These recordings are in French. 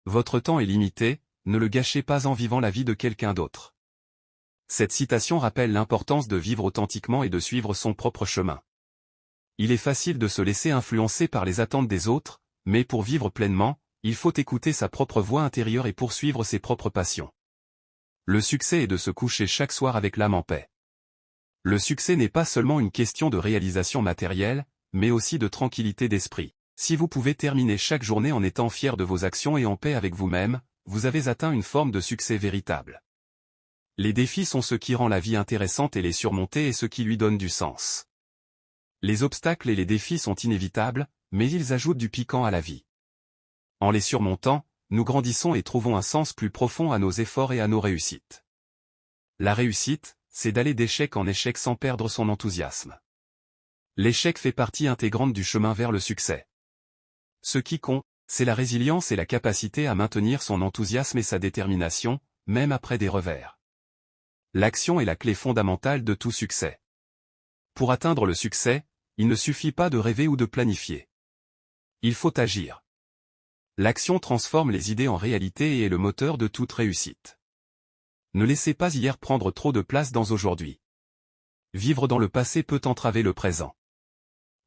Votre temps est limité, ne le gâchez pas en vivant la vie de quelqu'un d'autre. Cette citation rappelle l'importance de vivre authentiquement et de suivre son propre chemin. Il est facile de se laisser influencer par les attentes des autres, mais pour vivre pleinement, il faut écouter sa propre voix intérieure et poursuivre ses propres passions. Le succès est de se coucher chaque soir avec l'âme en paix. Le succès n'est pas seulement une question de réalisation matérielle, mais aussi de tranquillité d'esprit. Si vous pouvez terminer chaque journée en étant fier de vos actions et en paix avec vous-même, vous avez atteint une forme de succès véritable. Les défis sont ce qui rend la vie intéressante et les surmonter est ce qui lui donne du sens. Les obstacles et les défis sont inévitables, mais ils ajoutent du piquant à la vie. En les surmontant, nous grandissons et trouvons un sens plus profond à nos efforts et à nos réussites. La réussite, c'est d'aller d'échec en échec sans perdre son enthousiasme. L'échec fait partie intégrante du chemin vers le succès. Ce qui compte, c'est la résilience et la capacité à maintenir son enthousiasme et sa détermination, même après des revers. L'action est la clé fondamentale de tout succès. Pour atteindre le succès, il ne suffit pas de rêver ou de planifier. Il faut agir. L'action transforme les idées en réalité et est le moteur de toute réussite. Ne laissez pas hier prendre trop de place dans aujourd'hui. Vivre dans le passé peut entraver le présent.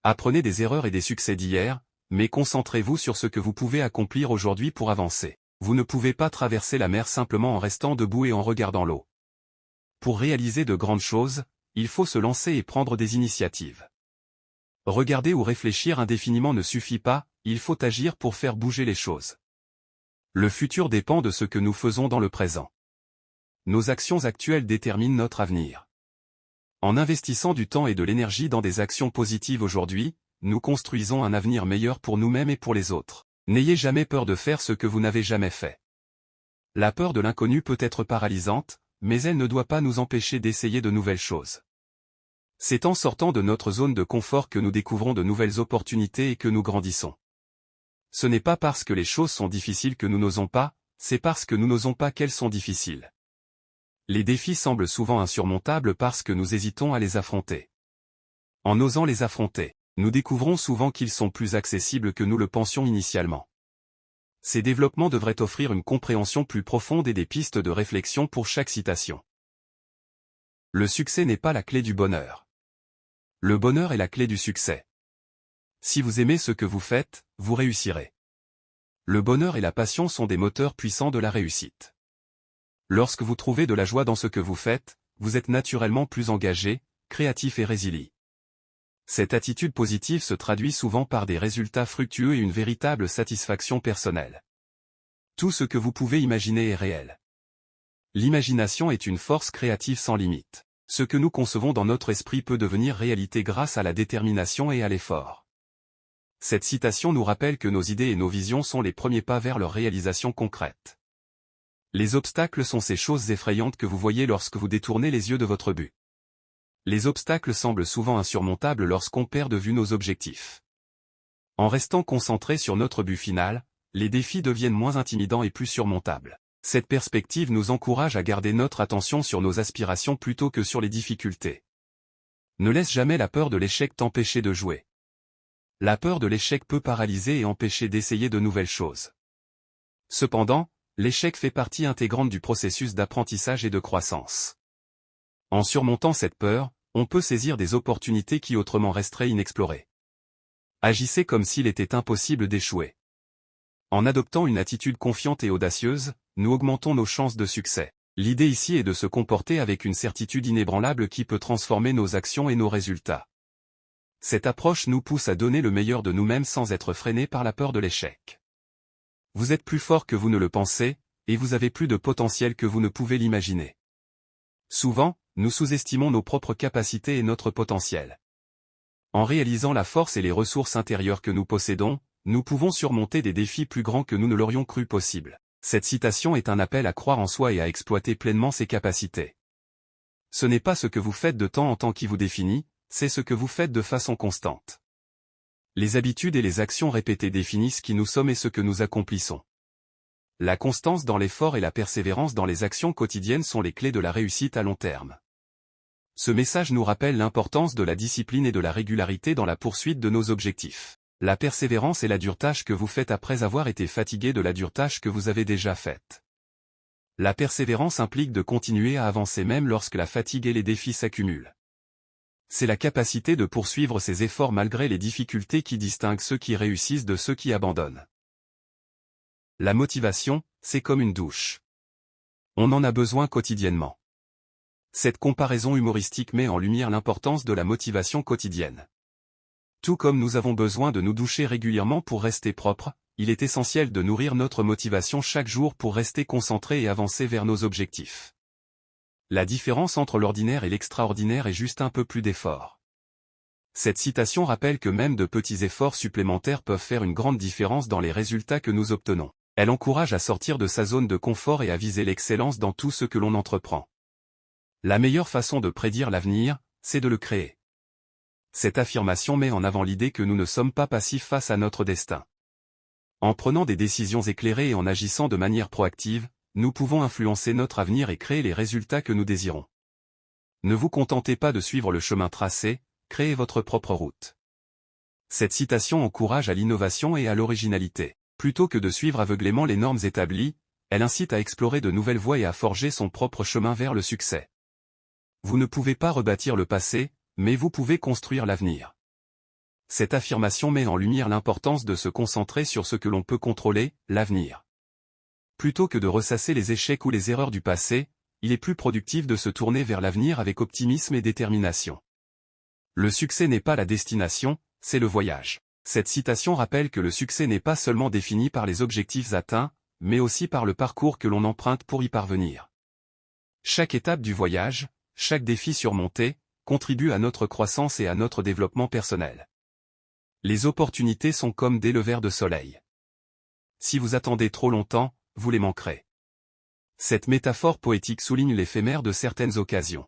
Apprenez des erreurs et des succès d'hier, mais concentrez-vous sur ce que vous pouvez accomplir aujourd'hui pour avancer. Vous ne pouvez pas traverser la mer simplement en restant debout et en regardant l'eau. Pour réaliser de grandes choses, il faut se lancer et prendre des initiatives. Regarder ou réfléchir indéfiniment ne suffit pas, il faut agir pour faire bouger les choses. Le futur dépend de ce que nous faisons dans le présent. Nos actions actuelles déterminent notre avenir. En investissant du temps et de l'énergie dans des actions positives aujourd'hui, nous construisons un avenir meilleur pour nous-mêmes et pour les autres. N'ayez jamais peur de faire ce que vous n'avez jamais fait. La peur de l'inconnu peut être paralysante, mais elle ne doit pas nous empêcher d'essayer de nouvelles choses. C'est en sortant de notre zone de confort que nous découvrons de nouvelles opportunités et que nous grandissons. Ce n'est pas parce que les choses sont difficiles que nous n'osons pas, c'est parce que nous n'osons pas qu'elles sont difficiles. Les défis semblent souvent insurmontables parce que nous hésitons à les affronter. En osant les affronter, nous découvrons souvent qu'ils sont plus accessibles que nous le pensions initialement. Ces développements devraient offrir une compréhension plus profonde et des pistes de réflexion pour chaque citation. Le succès n'est pas la clé du bonheur. Le bonheur est la clé du succès. Si vous aimez ce que vous faites, vous réussirez. Le bonheur et la passion sont des moteurs puissants de la réussite. Lorsque vous trouvez de la joie dans ce que vous faites, vous êtes naturellement plus engagé, créatif et résilient. Cette attitude positive se traduit souvent par des résultats fructueux et une véritable satisfaction personnelle. Tout ce que vous pouvez imaginer est réel. L'imagination est une force créative sans limite. Ce que nous concevons dans notre esprit peut devenir réalité grâce à la détermination et à l'effort. Cette citation nous rappelle que nos idées et nos visions sont les premiers pas vers leur réalisation concrète. Les obstacles sont ces choses effrayantes que vous voyez lorsque vous détournez les yeux de votre but. Les obstacles semblent souvent insurmontables lorsqu'on perd de vue nos objectifs. En restant concentré sur notre but final, les défis deviennent moins intimidants et plus surmontables. Cette perspective nous encourage à garder notre attention sur nos aspirations plutôt que sur les difficultés. Ne laisse jamais la peur de l'échec t'empêcher de jouer. La peur de l'échec peut paralyser et empêcher d'essayer de nouvelles choses. Cependant, l'échec fait partie intégrante du processus d'apprentissage et de croissance. En surmontant cette peur, on peut saisir des opportunités qui autrement resteraient inexplorées. Agissez comme s'il était impossible d'échouer. En adoptant une attitude confiante et audacieuse, nous augmentons nos chances de succès. L'idée ici est de se comporter avec une certitude inébranlable qui peut transformer nos actions et nos résultats. Cette approche nous pousse à donner le meilleur de nous-mêmes sans être freinés par la peur de l'échec. Vous êtes plus fort que vous ne le pensez, et vous avez plus de potentiel que vous ne pouvez l'imaginer. Souvent, nous sous-estimons nos propres capacités et notre potentiel. En réalisant la force et les ressources intérieures que nous possédons, nous pouvons surmonter des défis plus grands que nous ne l'aurions cru possible. Cette citation est un appel à croire en soi et à exploiter pleinement ses capacités. Ce n'est pas ce que vous faites de temps en temps qui vous définit, c'est ce que vous faites de façon constante. Les habitudes et les actions répétées définissent qui nous sommes et ce que nous accomplissons. La constance dans l'effort et la persévérance dans les actions quotidiennes sont les clés de la réussite à long terme. Ce message nous rappelle l'importance de la discipline et de la régularité dans la poursuite de nos objectifs. La persévérance est la dure tâche que vous faites après avoir été fatigué de la dure tâche que vous avez déjà faite. La persévérance implique de continuer à avancer même lorsque la fatigue et les défis s'accumulent. C'est la capacité de poursuivre ses efforts malgré les difficultés qui distingue ceux qui réussissent de ceux qui abandonnent. La motivation, c'est comme une douche. On en a besoin quotidiennement. Cette comparaison humoristique met en lumière l'importance de la motivation quotidienne. Tout comme nous avons besoin de nous doucher régulièrement pour rester propres, il est essentiel de nourrir notre motivation chaque jour pour rester concentré et avancer vers nos objectifs. La différence entre l'ordinaire et l'extraordinaire est juste un peu plus d'effort. Cette citation rappelle que même de petits efforts supplémentaires peuvent faire une grande différence dans les résultats que nous obtenons. Elle encourage à sortir de sa zone de confort et à viser l'excellence dans tout ce que l'on entreprend. La meilleure façon de prédire l'avenir, c'est de le créer. Cette affirmation met en avant l'idée que nous ne sommes pas passifs face à notre destin. En prenant des décisions éclairées et en agissant de manière proactive, nous pouvons influencer notre avenir et créer les résultats que nous désirons. Ne vous contentez pas de suivre le chemin tracé, créez votre propre route. Cette citation encourage à l'innovation et à l'originalité. Plutôt que de suivre aveuglément les normes établies, elle incite à explorer de nouvelles voies et à forger son propre chemin vers le succès. Vous ne pouvez pas rebâtir le passé, mais vous pouvez construire l'avenir. Cette affirmation met en lumière l'importance de se concentrer sur ce que l'on peut contrôler, l'avenir. Plutôt que de ressasser les échecs ou les erreurs du passé, il est plus productif de se tourner vers l'avenir avec optimisme et détermination. Le succès n'est pas la destination, c'est le voyage. Cette citation rappelle que le succès n'est pas seulement défini par les objectifs atteints, mais aussi par le parcours que l'on emprunte pour y parvenir. Chaque étape du voyage, chaque défi surmonté, contribue à notre croissance et à notre développement personnel. Les opportunités sont comme des levers de soleil. Si vous attendez trop longtemps, vous les manquerez. Cette métaphore poétique souligne l'éphémère de certaines occasions.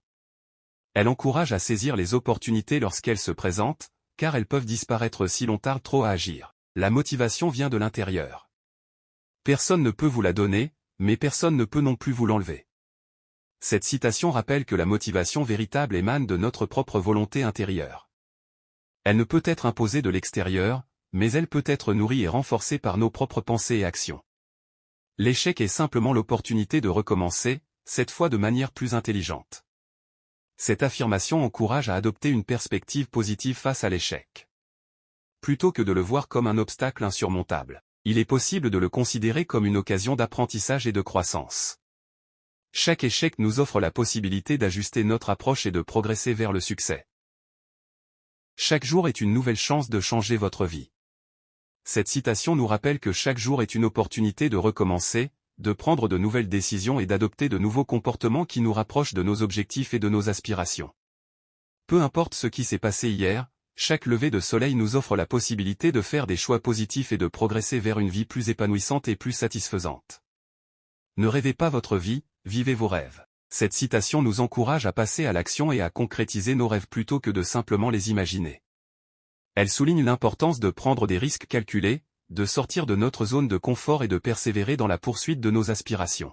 Elle encourage à saisir les opportunités lorsqu'elles se présentent, car elles peuvent disparaître si l'on tarde trop à agir. La motivation vient de l'intérieur. Personne ne peut vous la donner, mais personne ne peut non plus vous l'enlever. Cette citation rappelle que la motivation véritable émane de notre propre volonté intérieure. Elle ne peut être imposée de l'extérieur, mais elle peut être nourrie et renforcée par nos propres pensées et actions. L'échec est simplement l'opportunité de recommencer, cette fois de manière plus intelligente. Cette affirmation encourage à adopter une perspective positive face à l'échec. Plutôt que de le voir comme un obstacle insurmontable, il est possible de le considérer comme une occasion d'apprentissage et de croissance. Chaque échec nous offre la possibilité d'ajuster notre approche et de progresser vers le succès. Chaque jour est une nouvelle chance de changer votre vie. Cette citation nous rappelle que chaque jour est une opportunité de recommencer, de prendre de nouvelles décisions et d'adopter de nouveaux comportements qui nous rapprochent de nos objectifs et de nos aspirations. Peu importe ce qui s'est passé hier, chaque lever de soleil nous offre la possibilité de faire des choix positifs et de progresser vers une vie plus épanouissante et plus satisfaisante. Ne rêvez pas votre vie, vivez vos rêves. Cette citation nous encourage à passer à l'action et à concrétiser nos rêves plutôt que de simplement les imaginer. Elle souligne l'importance de prendre des risques calculés, de sortir de notre zone de confort et de persévérer dans la poursuite de nos aspirations.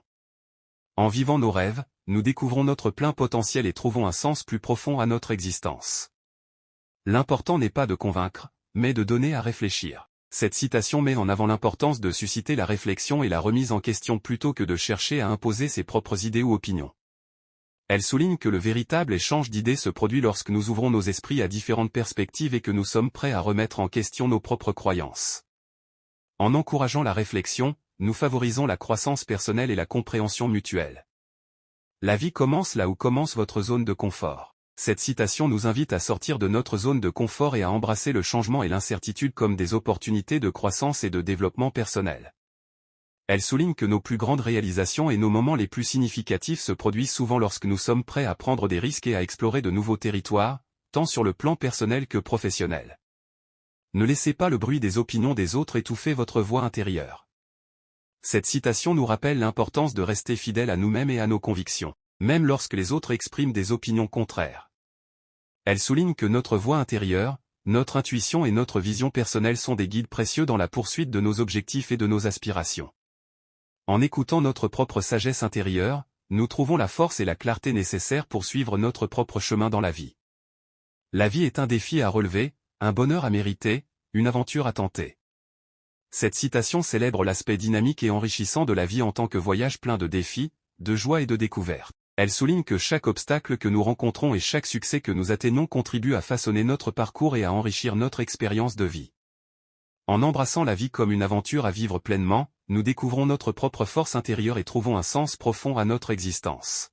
En vivant nos rêves, nous découvrons notre plein potentiel et trouvons un sens plus profond à notre existence. L'important n'est pas de convaincre, mais de donner à réfléchir. Cette citation met en avant l'importance de susciter la réflexion et la remise en question plutôt que de chercher à imposer ses propres idées ou opinions. Elle souligne que le véritable échange d'idées se produit lorsque nous ouvrons nos esprits à différentes perspectives et que nous sommes prêts à remettre en question nos propres croyances. En encourageant la réflexion, nous favorisons la croissance personnelle et la compréhension mutuelle. La vie commence là où commence votre zone de confort. Cette citation nous invite à sortir de notre zone de confort et à embrasser le changement et l'incertitude comme des opportunités de croissance et de développement personnel. Elle souligne que nos plus grandes réalisations et nos moments les plus significatifs se produisent souvent lorsque nous sommes prêts à prendre des risques et à explorer de nouveaux territoires, tant sur le plan personnel que professionnel. Ne laissez pas le bruit des opinions des autres étouffer votre voix intérieure. Cette citation nous rappelle l'importance de rester fidèle à nous-mêmes et à nos convictions, même lorsque les autres expriment des opinions contraires. Elle souligne que notre voix intérieure, notre intuition et notre vision personnelle sont des guides précieux dans la poursuite de nos objectifs et de nos aspirations. En écoutant notre propre sagesse intérieure, nous trouvons la force et la clarté nécessaires pour suivre notre propre chemin dans la vie. La vie est un défi à relever, un bonheur à mériter, une aventure à tenter. Cette citation célèbre l'aspect dynamique et enrichissant de la vie en tant que voyage plein de défis, de joie et de découvertes. Elle souligne que chaque obstacle que nous rencontrons et chaque succès que nous atteignons contribue à façonner notre parcours et à enrichir notre expérience de vie. En embrassant la vie comme une aventure à vivre pleinement, nous découvrons notre propre force intérieure et trouvons un sens profond à notre existence.